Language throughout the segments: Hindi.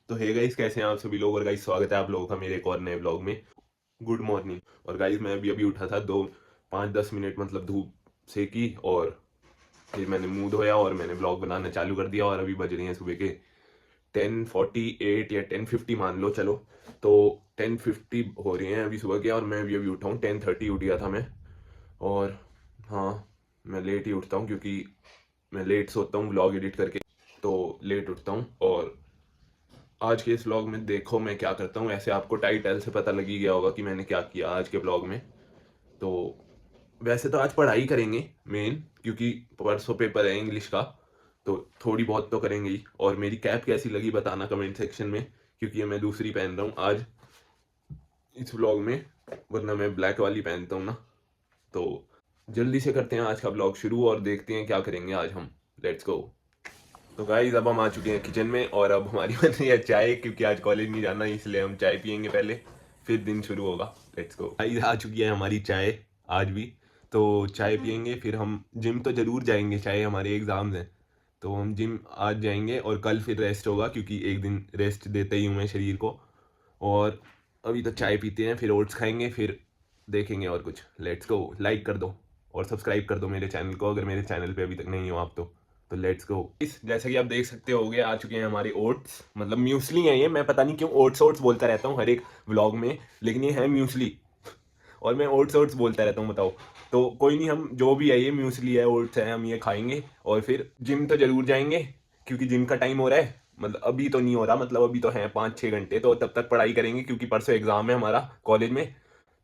तो हे गाइस, कैसे हैं आप सभी लोग। और गाइस स्वागत है आप लोगों का मेरे एक और नए ब्लॉग में। Good morning. और गाइस मैं अभी अभी उठा था, 5-10 मिनट मतलब धूप से की, और फिर मैंने मुंह धोया और मैंने ब्लॉग बनाना चालू कर दिया। और अभी बज रही हैं सुबह के 10:48 या 10:50 मान लो, चलो। तो 10:50 हो रही हैं अभी सुबह के, और मैं अभी अभी उठा हूँ। 10:30 उठ गया था मैं। और हाँ, मैं लेट ही उठता हूँ क्योंकि मैं लेट सोता हूँ ब्लॉग एडिट करके, तो लेट उठता हूँ। और आज के इस व्लॉग में देखो मैं क्या करता हूँ। ऐसे आपको टाइटल से पता लग ही गया होगा कि मैंने क्या किया आज के व्लॉग में। तो वैसे तो आज पढ़ाई करेंगे मेन, क्योंकि परसों पेपर है इंग्लिश का, तो थोड़ी बहुत तो करेंगे ही। और मेरी कैप कैसी लगी बताना कमेंट सेक्शन में, क्योंकि ये मैं दूसरी पहन रहा हूँ आज इस व्लॉग में, वरना मैं ब्लैक वाली पहनता हूँ ना। तो जल्दी से करते हैं आज का व्लॉग शुरू और देखते हैं क्या करेंगे आज हम। Let's go. तो गाइज अब हम आ चुके हैं किचन में, और अब हमारी बन रही है चाय, क्योंकि आज कॉलेज नहीं जाना, इसलिए हम चाय पियेंगे पहले, फिर दिन शुरू होगा। Let's go. गाइज आ चुकी है हमारी चाय आज भी। तो चाय पियेंगे, फिर हम जिम तो जरूर जाएंगे, चाहे हमारे एग्जाम्स हैं। तो हम जिम आज जाएंगे और कल फिर रेस्ट होगा, क्योंकि एक दिन रेस्ट देता ही हूँ मैं शरीर को। और अभी तो चाय पीते हैं, फिर ओट्स खाएंगे, फिर देखेंगे और कुछ। Let's go. लाइक कर दो और सब्सक्राइब कर दो मेरे चैनल को, अगर मेरे चैनल पे अभी तक नहीं हो आप तो लेट्स गो। इस जैसा कि आप देख सकते होगे, आ चुके हैं हमारे ओट्स, मतलब म्यूसली है ये। मैं पता नहीं क्यों ओट्स ओट्स बोलता रहता हूँ हर एक व्लॉग में, लेकिन ये है म्यूसली। और मैं ओट्स ओट्स बोलता रहता हूँ, बताओ। तो कोई नहीं, हम जो भी है, ये म्यूसली है, ओट्स है, हम ये खाएंगे और फिर जिम तो जरूर जाएंगे, क्योंकि जिम का टाइम हो रहा है। मतलब अभी तो नहीं हो रहा, मतलब अभी तो है 5-6 घंटे, तो तब तक पढ़ाई करेंगे, क्योंकि परसों एग्जाम है हमारा कॉलेज में।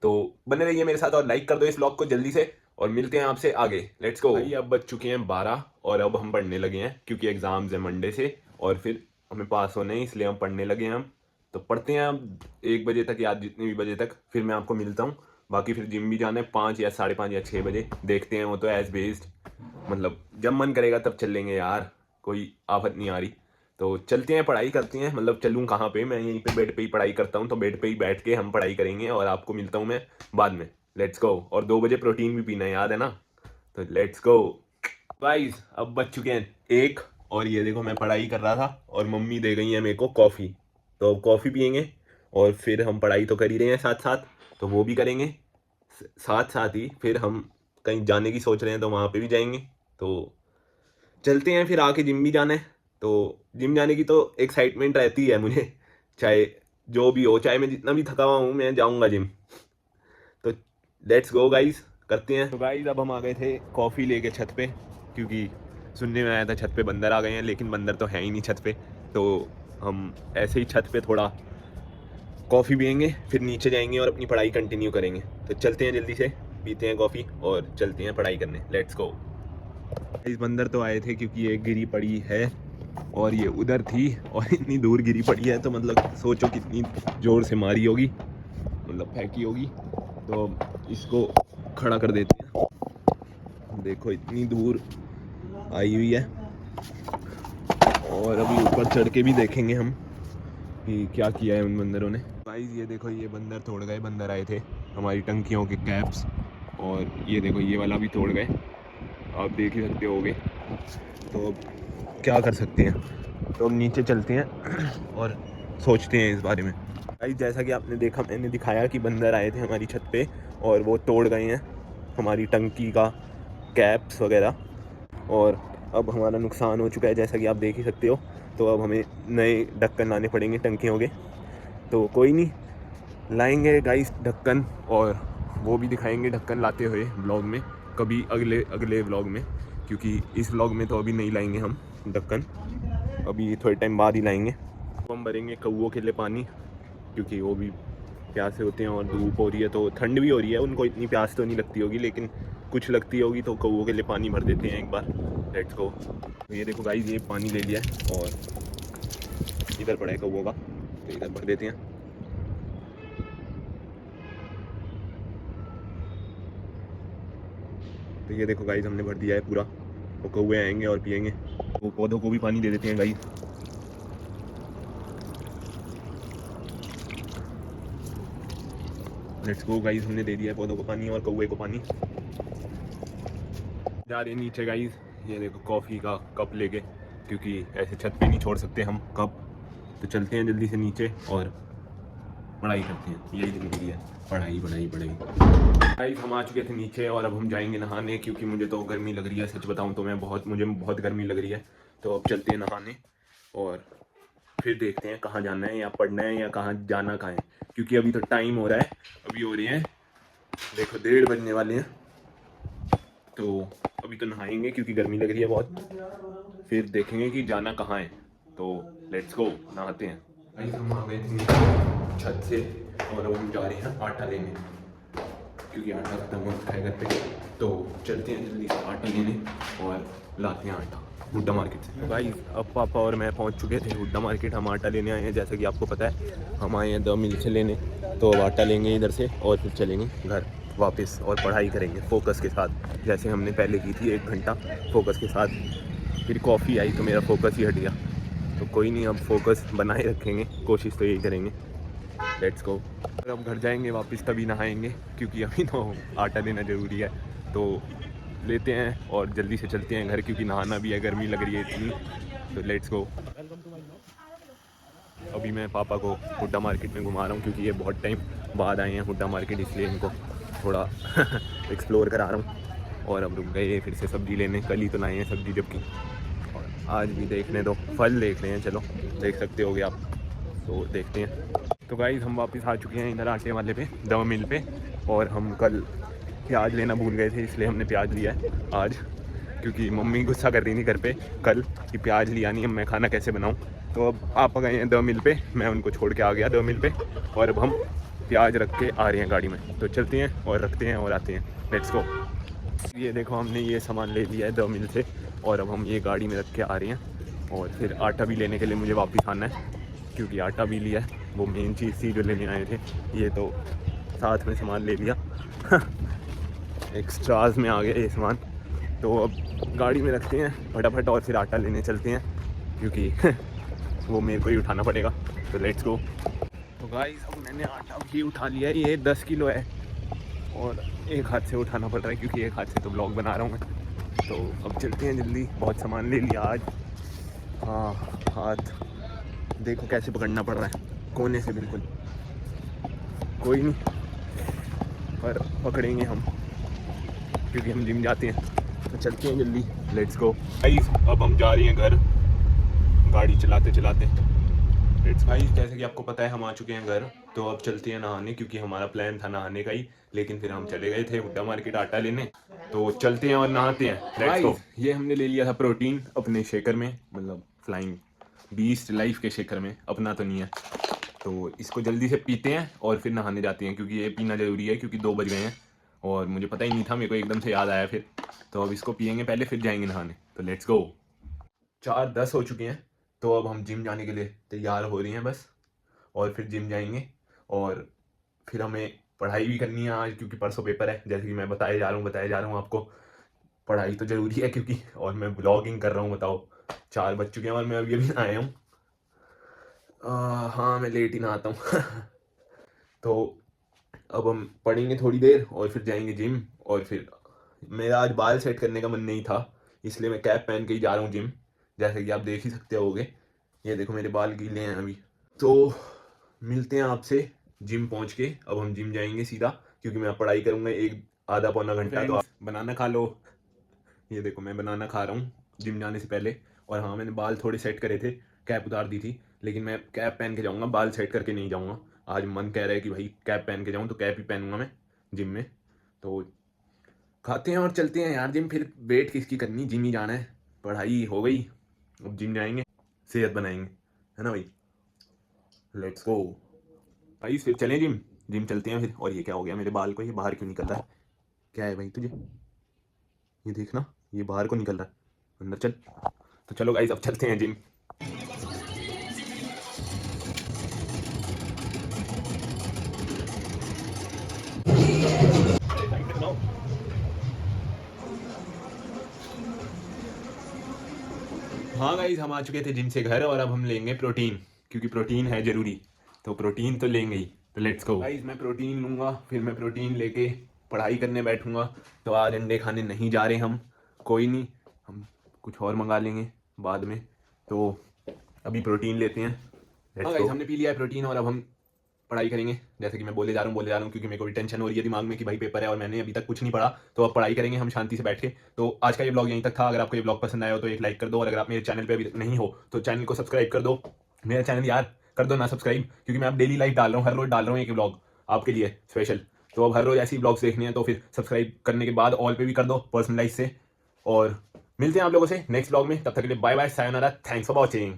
तो बने रहिए मेरे साथ और लाइक कर दो इस व्लॉग को जल्दी से, और मिलते हैं आपसे आगे। Let's go. भाई अब बज चुके हैं 12, और अब हम पढ़ने लगे हैं, क्योंकि एग्जाम्स है मंडे से, और फिर हमें पास होने हैं, इसलिए हम पढ़ने लगे हैं। हम तो पढ़ते हैं अब 1 बजे तक, या जितने भी बजे तक, फिर मैं आपको मिलता हूँ। बाकी फिर जिम भी जाना है 5 या 5:30 या 6 बजे, देखते हैं, वो तो एज बेस्ड, मतलब जब मन करेगा तब चल लेंगे यार, कोई आफत नहीं आ रही। तो चलते हैं, पढ़ाई करते हैं। मतलब चलूँ कहाँ पे, मैं यहीं पे बेड पे ही पढ़ाई करता हूँ, तो बेड पे ही बैठ के हम पढ़ाई करेंगे, और आपको मिलता हूँ मैं बाद में। Let's go. और 2 बजे प्रोटीन भी पीना है, याद है ना। तो लेट्स गो। गाइस अब बज चुके हैं 1, और ये देखो मैं पढ़ाई कर रहा था, और मम्मी दे गई है मेरे को कॉफ़ी। तो अब कॉफ़ी पियेंगे, और फिर हम पढ़ाई तो कर ही रहे हैं साथ साथ, तो वो भी करेंगे। साथ साथ ही फिर हम कहीं जाने की सोच रहे हैं, तो वहाँ पे भी जाएंगे। तो चलते हैं, फिर आके जिम भी जाना है। तो जिम जाने की तो एक्साइटमेंट रहती है मुझे, चाहे जो भी हो, चाहे मैं जितना भी थका हुआ हूँ, मैं जाऊँगा जिम। तो लेट्स गो गाइस, करते हैं। तो गाइस अब हम आ गए थे कॉफ़ी लेके छत पे, क्योंकि सुनने में आया था छत पे बंदर आ गए हैं, लेकिन बंदर तो है ही नहीं छत पे। तो हम ऐसे ही छत पे थोड़ा कॉफ़ी पियेंगे, फिर नीचे जाएंगे और अपनी पढ़ाई कंटिन्यू करेंगे। तो चलते हैं, जल्दी से पीते हैं कॉफ़ी और चलते हैं पढ़ाई करने। Let's go. इस बंदर तो आए थे क्योंकि ये गिरी पड़ी है, और ये उधर थी, और इतनी दूर गिरी पड़ी है, तो मतलब सोचो कितनी ज़ोर से मारी होगी, मतलब फेंकी होगी। तो इसको खड़ा कर देते हैं। देखो इतनी दूर आई हुई है, और अभी ऊपर चढ़ के भी देखेंगे हम कि क्या किया है उन बंदरों ने। गाइस ये देखो, ये बंदर तोड़ गए, बंदर आए थे हमारी टंकियों के कैप्स, और ये देखो ये वाला भी तोड़ गए, आप देख ही सकते होगे। तो अब क्या कर सकते हैं, तो अब नीचे चलते हैं और सोचते हैं इस बारे में। गाइस जैसा कि आपने देखा, मैंने दिखाया कि बंदर आए थे हमारी छत पे, और वो तोड़ गए हैं हमारी टंकी का कैप्स वगैरह, और अब हमारा नुकसान हो चुका है, जैसा कि आप देख ही सकते हो। तो अब हमें नए ढक्कन लाने पड़ेंगे टंकियों के। तो कोई नहीं, लाएंगे गाइस ढक्कन, और वो भी दिखाएंगे ढक्कन लाते हुए ब्लॉग में, कभी अगले अगले व्लॉग में, क्योंकि इस व्लॉग में तो अभी नहीं लाएंगे हम ढक्कन, अभी थोड़े टाइम बाद ही लाएंगे। तो हम भरेंगे कौवों के लिए पानी, क्योंकि वो भी प्यासे होते हैं, और धूप हो रही है तो ठंड भी हो रही है, उनको इतनी प्यास तो नहीं लगती होगी, लेकिन कुछ लगती होगी, तो कौवों के लिए पानी भर देते हैं एक बार। Let's go. तो ये देखो गाइस, ये पानी ले लिया है, और इधर पड़ा है कौवों का, तो इधर भर देते हैं। तो ये देखो गाइस, हमने भर दिया है पूरा, तो कौवे आएंगे और पियेंगे। वो पौधों को भी पानी दे देते हैं गाइस। लेट्स गो गाइस, हमने दे दिया है पौधों को पानी और कौवे को पानी। जा रहे हैं नीचे गाइस, ये देखो कॉफ़ी का कप लेके, क्योंकि ऐसे छत पे नहीं छोड़ सकते हम कप, तो चलते हैं जल्दी से नीचे और पढ़ाई करते हैं। यही ज़िंदगी है, पढ़ाई पढ़ाई पढ़ाई। गाइस हम आ चुके थे नीचे और अब हम जाएंगे नहाने, क्योंकि मुझे तो गर्मी लग रही है। सच बताऊं तो मुझे बहुत गर्मी लग रही है। तो अब चलते हैं नहाने और फिर देखते हैं कहाँ जाना है, या पढ़ना है या कहाँ जाना कहाँ है, क्योंकि अभी तो टाइम हो रहा है। अभी हो रहे हैं देखो 1:30 बजने वाले हैं। तो अभी तो नहाएंगे क्योंकि गर्मी लग रही है बहुत, फिर देखेंगे कि जाना कहाँ है। तो लेट्स गो, नहाते हैं। गाइस हम आ गए थे छत से और अब हम जा रहे हैं आटा लेने, क्योंकि आटा खत्म हो रखा है घर पे। तो चलते हैं जल्दी से आटा लेने और लाते हैं आटा हुड्डा मार्केट से। तो भाई अब पापा और मैं पहुंच चुके थे हुड्डा मार्केट। हम आटा लेने आए हैं, जैसा कि आपको पता है हम आए हैं द मिल से लेने। तो अब आटा लेंगे इधर से और फिर चलेंगे घर वापस और पढ़ाई करेंगे फोकस के साथ, जैसे हमने पहले की थी 1 घंटा फोकस के साथ। फिर कॉफ़ी आई तो मेरा फोकस ही हट गया। तो कोई नहीं, अब फोकस बनाए रखेंगे, कोशिश तो यही करेंगे। Let's go. अब घर जाएंगे वापस तभी नहाएंगे, क्योंकि अभी तो आटा लेना ज़रूरी है। तो लेते हैं और जल्दी से चलते हैं घर, क्योंकि नहाना भी है, गर्मी लग रही है इतनी। तो लेट्स गो। अभी मैं पापा को हुड्डा मार्केट में घुमा रहा हूँ, क्योंकि ये बहुत टाइम बाद आए हैं हुड्डा मार्केट, इसलिए इनको थोड़ा एक्सप्लोर करा रहा हूँ। और अब रुक गए फिर से सब्ज़ी लेने, कल ही तो लाए हैं सब्ज़ी, जबकि और आज भी देखने दो, फल देख रहे हैं। चलो देख सकते होगे आप, तो देखते हैं। तो गाइस हम वापस आ चुके हैं इधर आटे वाले पे, द मिल पे। और हम कल प्याज लेना भूल गए थे, इसलिए हमने प्याज लिया है आज, क्योंकि मम्मी गुस्सा कर रही थी घर पे कल कि प्याज लिया नहीं, अब मैं खाना कैसे बनाऊं। तो अब आप गए हैं द मिल पे, मैं उनको छोड़ के आ गया द मिल पे, और अब हम प्याज रख के आ रहे हैं गाड़ी में। तो चलते हैं और रखते हैं और आते हैं। Let's go. ये देखो हमने ये सामान ले लिया है द मिल से, और अब हम ये गाड़ी में रख के आ रहे हैं। और फिर आटा भी लेने के लिए मुझे वापस आना है, क्योंकि आटा भी लिया है, वो मेन चीज़ थी जो लेने आए थे। ये तो साथ में सामान ले लिया एक्स्ट्राज में आ गया ये सामान। तो अब गाड़ी में रखते हैं फटाफट और फिर आटा लेने चलते हैं, क्योंकि वो मेरे को ही उठाना पड़ेगा। तो लेट्स गो। तो गाइस अब मैंने आटा भी उठा लिया है, ये 10 किलो है और एक हाथ से उठाना पड़ रहा है, क्योंकि एक हाथ से तो ब्लॉग बना रहा हूँ मैं। तो अब चलते हैं जल्दी, बहुत सामान ले लिया आज। हाँ, हाथ देखो कैसे पकड़ना पड़ रहा है, कोने से बिल्कुल। कोई नहीं, पर पकड़ेंगे हम, क्योंकि हम जिम जाते हैं। तो चलते हैं जल्दी, लेट्स गो। गाइस अब हम जा रहे हैं घर गाड़ी चलाते चलाते। लेट्स गाइस, जैसे कि आपको पता है हम आ चुके हैं घर। तो अब चलते हैं नहाने, क्योंकि हमारा प्लान था नहाने का ही, लेकिन फिर हम चले गए थे हुड्डा मार्केट आटा लेने। तो चलते हैं और नहाते हैं। Let's go. ये हमने ले लिया था प्रोटीन अपने शेकर में, मतलब फ्लाइंग बीस्ट लाइफ के शेकर में, अपना तो नहीं है। तो इसको जल्दी से पीते हैं और फिर नहाने जाते हैं, क्योंकि ये पीना ज़रूरी है, क्योंकि 2 बज गए हैं और मुझे पता ही नहीं था, मेरे को एकदम से याद आया फिर। तो अब इसको पियेंगे पहले, फिर जाएंगे नहाने। तो लेट्स गो। 4:10 हो चुके हैं। तो अब हम जिम जाने के लिए तैयार हो रही हैं बस, और फिर जिम जाएंगे। और फिर हमें पढ़ाई भी करनी है आज, क्योंकि परसों पेपर है। जैसे कि मैं बताया जा रहा हूँ आपको, पढ़ाई तो ज़रूरी है, क्योंकि और मैं ब्लॉगिंग कर रहा हूँ। बताओ 4 बज चुके हैं और मैं अभी अभी आया हूँ। हाँ मैं लेट ही नहाता हूँ तो अब हम पढ़ेंगे थोड़ी देर और फिर जाएंगे जिम। और फिर मेरा आज बाल सेट करने का मन नहीं था, इसलिए मैं कैप पहन के ही जा रहा हूँ जिम, जैसे कि आप देख ही सकते होगे। ये देखो मेरे बाल गीले हैं अभी। तो मिलते हैं आपसे जिम पहुँच के। अब हम जिम जाएंगे सीधा, क्योंकि मैं पढ़ाई करूँगा एक आधा पौना घंटा। तो आप बनाना खा लो। ये देखो मैं बनाना खा रहा हूँ जिम जाने से पहले। और हाँ मैंने बाल थोड़े सेट करे थे, कैप उतार दी थी, लेकिन मैं कैप पहन के जाऊँगा, बाल सेट करके नहीं जाऊँगा। आज मन कह रहा है कि भाई कैप पहन के जाऊँ, तो कैप ही पहनूंगा मैं जिम में। तो खाते हैं और चलते हैं यार जिम। फिर वेट किसकी करनी, जिम ही जाना है। पढ़ाई हो गई, अब जिम जाएंगे, सेहत बनाएंगे, है ना भाई। लेट्स गो भाई, फिर चलें जिम। जिम चलते हैं फिर। और ये क्या हो गया मेरे बाल को, ये बाहर क्यों निकल रहा है? क्या है भाई तुझे? ये देखना, ये बाहर को निकल रहा है, अंदर चल। तो चलो गाइस अब चलते हैं जिम। हाँ गाइस हम आ चुके थे जिम से घर, और अब हम लेंगे प्रोटीन, क्योंकि प्रोटीन है ज़रूरी। तो प्रोटीन तो लेंगे ही। तो लेट्स गो गाइस, मैं प्रोटीन लूँगा, फिर मैं प्रोटीन लेके पढ़ाई करने बैठूँगा। तो आज अंडे खाने नहीं जा रहे हम, कोई नहीं, हम कुछ और मंगा लेंगे बाद में। तो अभी प्रोटीन लेते हैं हाँ गाइस, हमने पी लिया है प्रोटीन और अब हम पढ़ाई करेंगे। जैसे कि मैं बोले जा रहा हूँ क्योंकि मेरे को भी टेंशन हो रही है दिमाग में कि भाई पेपर है और मैंने अभी तक कुछ नहीं पढ़ा, तो अब पढ़ाई करेंगे हम शांति से बैठ के। तो आज का ये ब्लॉग यहीं तक था। अगर आपको ये ब्लॉग पसंद आया हो तो एक लाइक कर दो, और अगर आप मेरे चैनल पे अभी तक नहीं हो तो चैनल को सब्सक्राइब कर दो। मेरा चैनल यार कर दो ना सब्सक्राइब, क्योंकि मैं अब डेली लाइफ डाल रहा हूँ, हर रोज डाल रहा हूँ एक ब्लॉग आपके लिए स्पेशल। तो अब हर रोज ऐसी ब्लॉग्स देखने हैं तो फिर सब्सक्राइब करने के बाद ऑल पे भी कर दो पर्सनलाइज से। और मिलते हैं आप लोगों से नेक्स्ट ब्लॉग में, तब तक के लिए बाय बाय, सायोनारा, थैंक्स फॉर वॉचिंग।